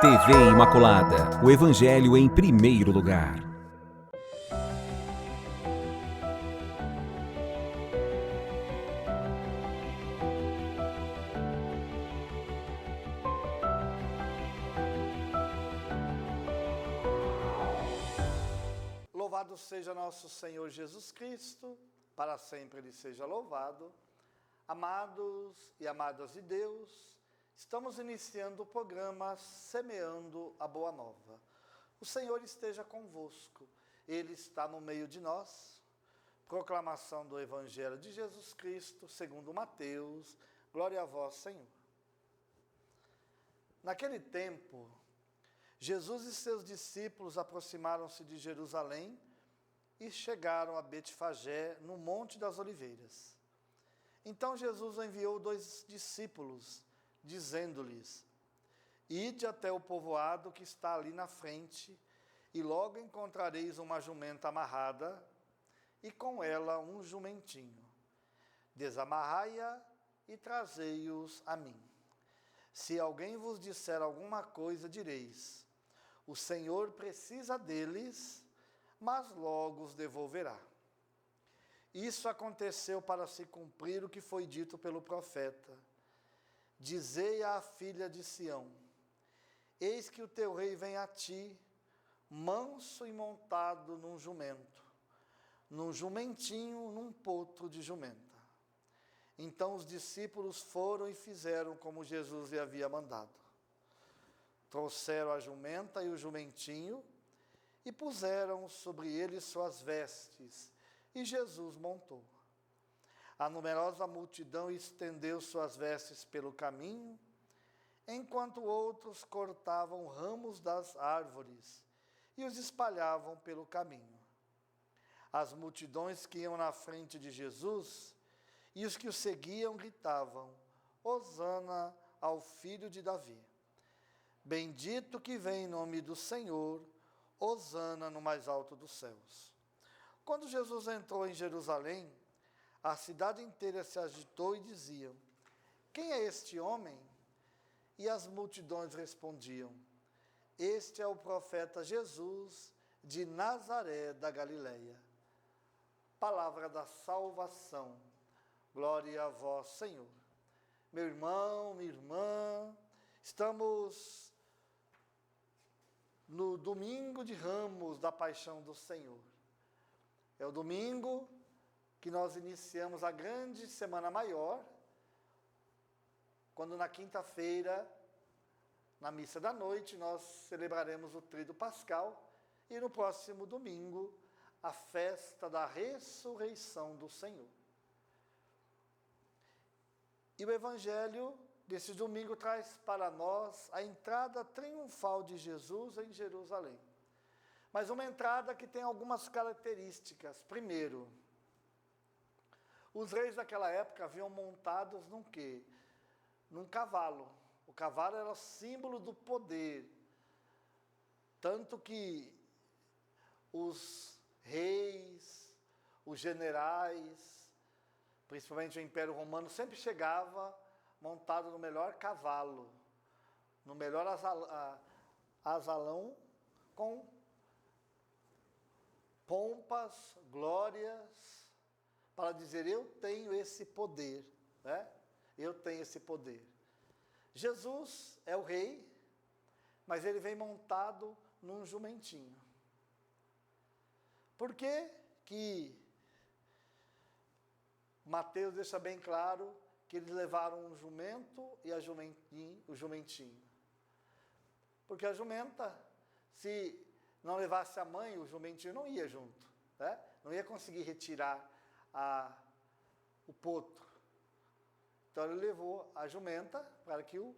TV Imaculada, o Evangelho em primeiro lugar. Louvado seja nosso Senhor Jesus Cristo, para sempre Ele seja louvado. Amados e amadas de Deus, estamos iniciando o programa Semeando a Boa Nova. O Senhor esteja convosco, Ele está no meio de nós. Proclamação do Evangelho de Jesus Cristo, segundo Mateus. Glória a vós, Senhor. Naquele tempo, Jesus e seus discípulos aproximaram-se de Jerusalém e chegaram a Betfagé, no Monte das Oliveiras. Então Jesus enviou 2 discípulos, dizendo-lhes: Ide até o povoado que está ali na frente, e logo encontrareis uma jumenta amarrada, e com ela um jumentinho. Desamarrai-a e trazei-os a mim. Se alguém vos disser alguma coisa, direis: O Senhor precisa deles, mas logo os devolverá. Isso aconteceu para se cumprir o que foi dito pelo profeta. Dizei à filha de Sião: Eis que o teu rei vem a ti, manso e montado num jumento, num jumentinho, num potro de jumenta. Então os discípulos foram e fizeram como Jesus lhe havia mandado. Trouxeram a jumenta e o jumentinho e puseram sobre eles suas vestes, e Jesus montou. A numerosa multidão estendeu suas vestes pelo caminho, enquanto outros cortavam ramos das árvores e os espalhavam pelo caminho. As multidões que iam na frente de Jesus e os que o seguiam gritavam: Hosana ao filho de Davi. Bendito que vem em nome do Senhor, Hosana no mais alto dos céus. Quando Jesus entrou em Jerusalém, a cidade inteira se agitou e diziam: Quem é este homem? E as multidões respondiam: Este é o profeta Jesus de Nazaré da Galileia. Palavra da salvação. Glória a vós, Senhor. Meu irmão, minha irmã, estamos no domingo de Ramos da Paixão do Senhor. É o domingo que nós iniciamos a grande Semana Maior, quando na quinta-feira, na missa da noite, nós celebraremos o Tríduo Pascal e no próximo domingo, a festa da ressurreição do Senhor. E o Evangelho desse domingo traz para nós a entrada triunfal de Jesus em Jerusalém. Mas uma entrada que tem algumas características. Primeiro, os reis daquela época haviam montados num quê? Num cavalo. O cavalo era símbolo do poder. Tanto que os reis, os generais, principalmente o Império Romano, sempre chegava montado no melhor cavalo, no melhor asalão, com pompas, glórias, para dizer: eu tenho esse poder, né? Eu tenho esse poder. Jesus é o rei, mas ele vem montado num jumentinho. Por que que Mateus deixa bem claro que eles levaram um jumento e o jumentinho? Porque a jumenta, se não levasse a mãe, o jumentinho não ia junto, né? Não ia conseguir retirar o potro. Então ele levou a jumenta para que o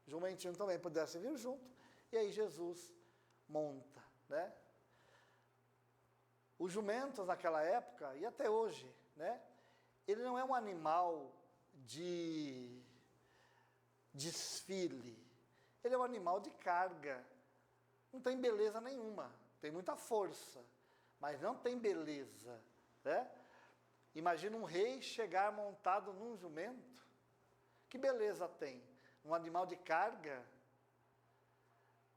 jumentinho também pudesse vir junto, e aí Jesus monta, né? Os jumentos naquela época, e até hoje, né? Ele não é um animal de desfile, ele é um animal de carga. Não tem beleza nenhuma, tem muita força, mas não tem beleza, né? Imagina um rei chegar montado num jumento, que beleza tem? Um animal de carga,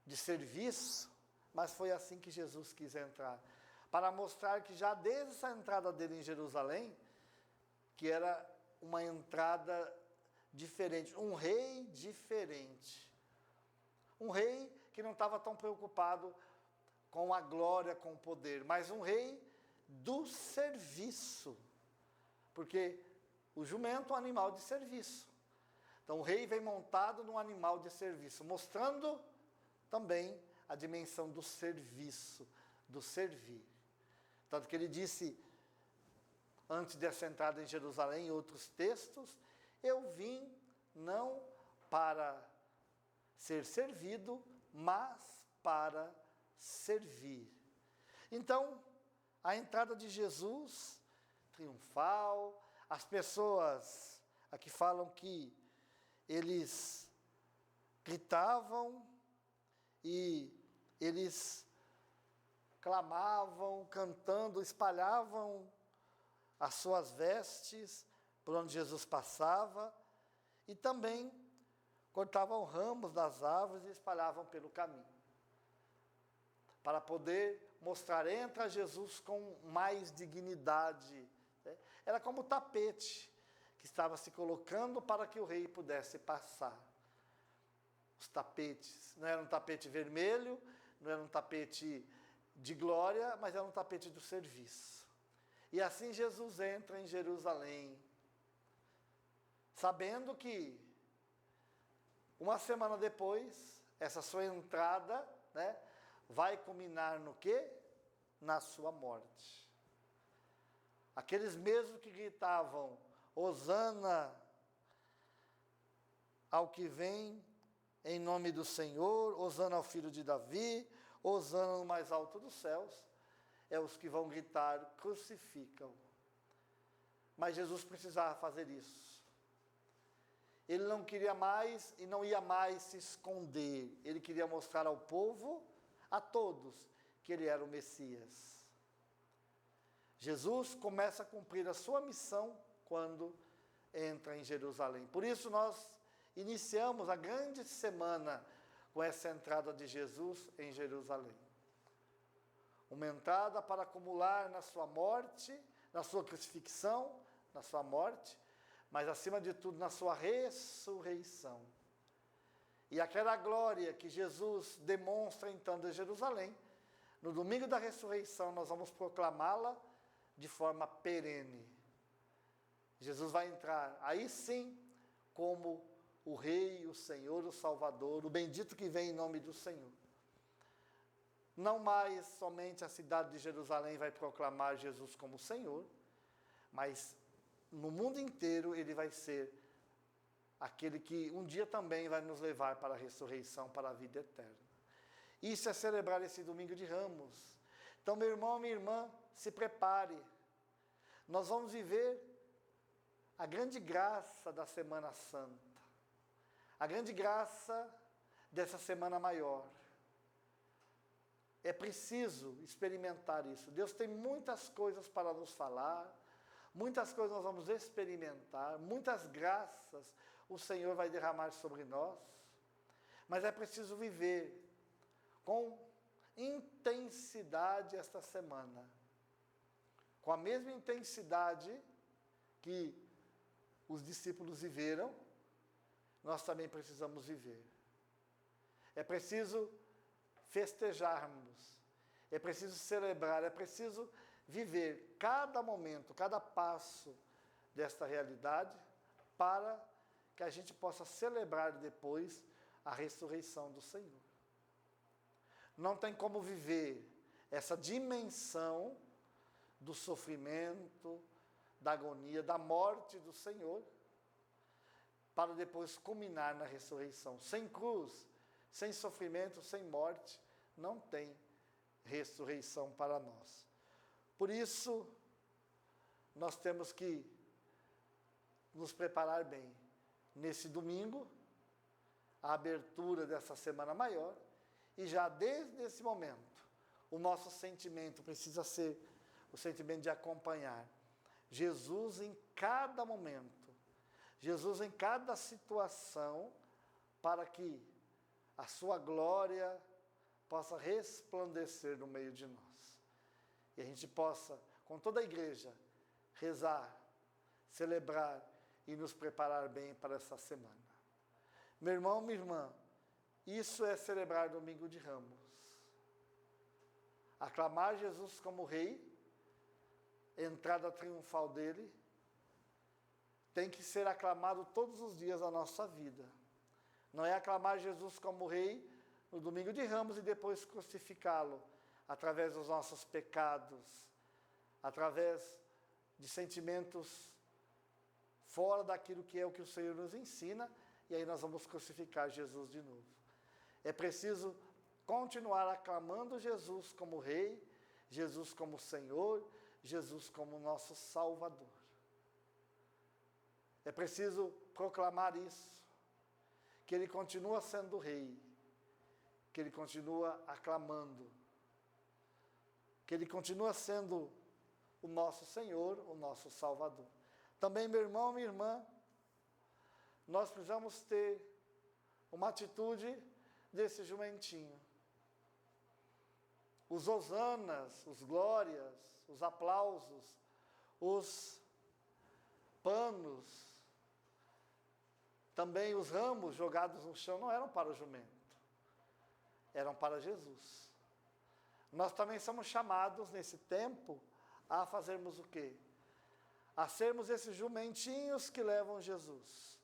de serviço, mas foi assim que Jesus quis entrar, para mostrar que já desde essa entrada dele em Jerusalém, que era uma entrada diferente, um rei diferente. Um rei que não estava tão preocupado com a glória, com o poder, mas um rei do serviço. Porque o jumento é um animal de serviço. Então o rei vem montado num animal de serviço, mostrando também a dimensão do serviço, do servir. Tanto que ele disse, antes dessa entrada em Jerusalém, em outros textos, eu vim não para ser servido, mas para servir. Então, a entrada de Jesus, triunfal, as pessoas aqui falam que eles gritavam e eles clamavam, cantando, espalhavam as suas vestes por onde Jesus passava e também cortavam ramos das árvores e espalhavam pelo caminho, para poder mostrar, entra Jesus com mais dignidade. Era como o tapete que estava se colocando para que o rei pudesse passar. Os tapetes, não era um tapete vermelho, não era um tapete de glória, mas era um tapete do serviço. E assim Jesus entra em Jerusalém, sabendo que uma semana depois, essa sua entrada, vai culminar no quê? Na sua morte. Aqueles mesmos que gritavam, Hosana ao que vem em nome do Senhor, Hosana ao filho de Davi, Hosana no mais alto dos céus, é os que vão gritar, crucificam. Mas Jesus precisava fazer isso. Ele não queria mais e não ia mais se esconder. Ele queria mostrar ao povo, a todos, que ele era o Messias. Jesus começa a cumprir a sua missão quando entra em Jerusalém. Por isso nós iniciamos a grande semana com essa entrada de Jesus em Jerusalém. Uma entrada para acumular na sua morte, na sua crucifixão, na sua morte, mas acima de tudo na sua ressurreição. E aquela glória que Jesus demonstra entrando em Jerusalém, no domingo da ressurreição nós vamos proclamá-la de forma perene. Jesus vai entrar, aí sim, como o Rei, o Senhor, o Salvador, o bendito que vem em nome do Senhor. Não mais somente a cidade de Jerusalém vai proclamar Jesus como Senhor, mas no mundo inteiro ele vai ser aquele que um dia também vai nos levar para a ressurreição, para a vida eterna. Isso é celebrar esse domingo de Ramos. Então, meu irmão, minha irmã, se prepare. Nós vamos viver a grande graça da Semana Santa, a grande graça dessa Semana Maior. É preciso experimentar isso. Deus tem muitas coisas para nos falar, muitas coisas nós vamos experimentar, muitas graças o Senhor vai derramar sobre nós, mas é preciso viver com intensidade esta semana, com a mesma intensidade que os discípulos viveram, nós também precisamos viver. É preciso festejarmos, é preciso celebrar, é preciso viver cada momento, cada passo desta realidade, para que a gente possa celebrar depois a ressurreição do Senhor. Não tem como viver essa dimensão do sofrimento, da agonia, da morte do Senhor, para depois culminar na ressurreição. Sem cruz, sem sofrimento, sem morte, não tem ressurreição para nós. Por isso, nós temos que nos preparar bem. Nesse domingo, a abertura dessa Semana Maior, e já desde esse momento, o nosso sentimento precisa ser o sentimento de acompanhar Jesus em cada momento, Jesus em cada situação, para que a sua glória, possa resplandecer no meio de nós. E a gente possa, com toda a igreja, rezar, celebrar e nos preparar bem para essa semana. Meu irmão, minha irmã, isso é celebrar Domingo de Ramos. Aclamar Jesus como Rei, entrada triunfal dele, tem que ser aclamado todos os dias da nossa vida. Não é aclamar Jesus como Rei no Domingo de Ramos e depois crucificá-lo através dos nossos pecados, através de sentimentos fora daquilo que é o que o Senhor nos ensina, e aí nós vamos crucificar Jesus de novo. É preciso continuar aclamando Jesus como Rei, Jesus como Senhor, Jesus como nosso Salvador. É preciso proclamar isso, que Ele continua sendo Rei, que Ele continua aclamando, que Ele continua sendo o nosso Senhor, o nosso Salvador. Também, meu irmão, minha irmã, nós precisamos ter uma atitude desse jumentinho. Os hosanas, os glórias, os aplausos, os panos, também os ramos jogados no chão não eram para o jumento, eram para Jesus. Nós também somos chamados nesse tempo a fazermos o quê? A sermos esses jumentinhos que levam Jesus.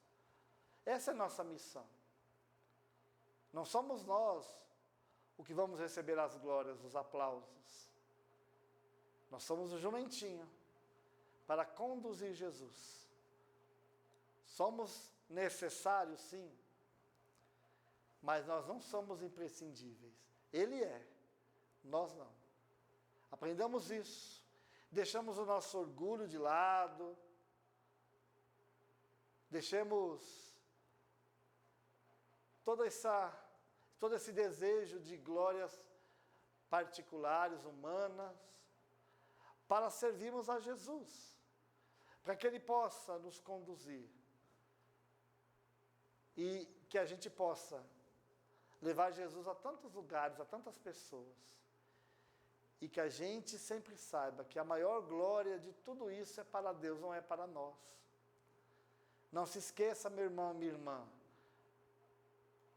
Essa é a nossa missão. Não somos nós o que vamos receber as glórias, os aplausos. Nós somos o jumentinho para conduzir Jesus. Somos necessários, sim, mas nós não somos imprescindíveis. Ele é, nós não. Aprendamos isso. Deixamos o nosso orgulho de lado. Deixemos todo esse desejo de glórias particulares, humanas, para servirmos a Jesus, para que Ele possa nos conduzir e que a gente possa levar Jesus a tantos lugares, a tantas pessoas, e que a gente sempre saiba que a maior glória de tudo isso é para Deus, não é para nós. Não se esqueça, meu irmão, minha irmã,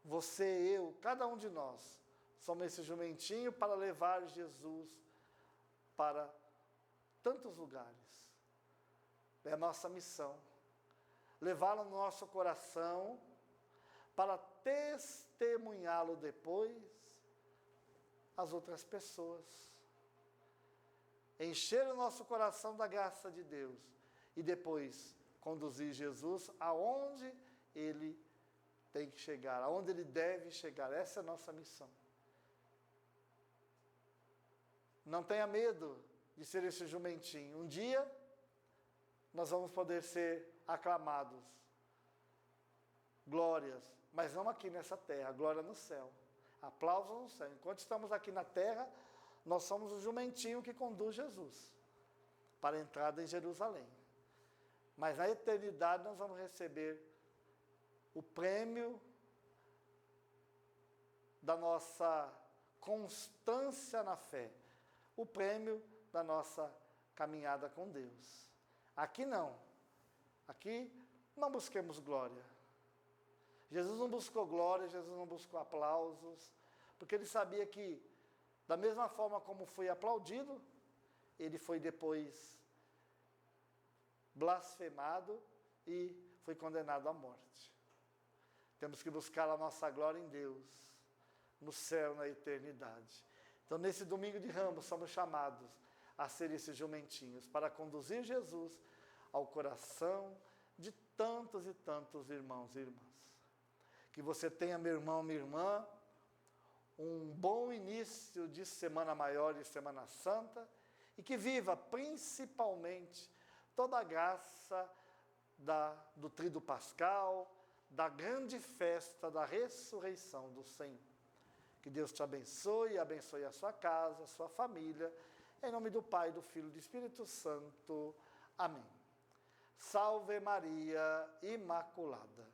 você, eu, cada um de nós, somos esse jumentinho para levar Jesus para tantos lugares. É a nossa missão. Levá-lo no nosso coração para testemunhá-lo depois às outras pessoas. Encher o nosso coração da graça de Deus e depois conduzir Jesus aonde Ele tem que chegar, aonde Ele deve chegar. Essa é a nossa missão. Não tenha medo de ser esse jumentinho. Um dia nós vamos poder ser aclamados. Glórias, mas não aqui nessa terra, glória no céu. Aplausos no céu. Enquanto estamos aqui na terra, nós somos o jumentinho que conduz Jesus para a entrada em Jerusalém. Mas na eternidade nós vamos receber o prêmio da nossa constância na fé, o prêmio da nossa caminhada com Deus. Aqui não. Aqui não busquemos glória. Jesus não buscou glória, Jesus não buscou aplausos, porque Ele sabia que, da mesma forma como foi aplaudido, Ele foi depois blasfemado e foi condenado à morte. Temos que buscar a nossa glória em Deus, no céu, na eternidade. Então, nesse Domingo de Ramos, somos chamados a ser esses jumentinhos, para conduzir Jesus ao coração de tantos e tantos irmãos e irmãs. Que você tenha, meu irmão, minha irmã, um bom início de Semana Maior e Semana Santa, e que viva principalmente toda a graça do Tríduo Pascal, da grande festa da ressurreição do Senhor. Que Deus te abençoe, abençoe a sua casa, a sua família, em nome do Pai, do Filho e do Espírito Santo. Amém. Salve Maria Imaculada.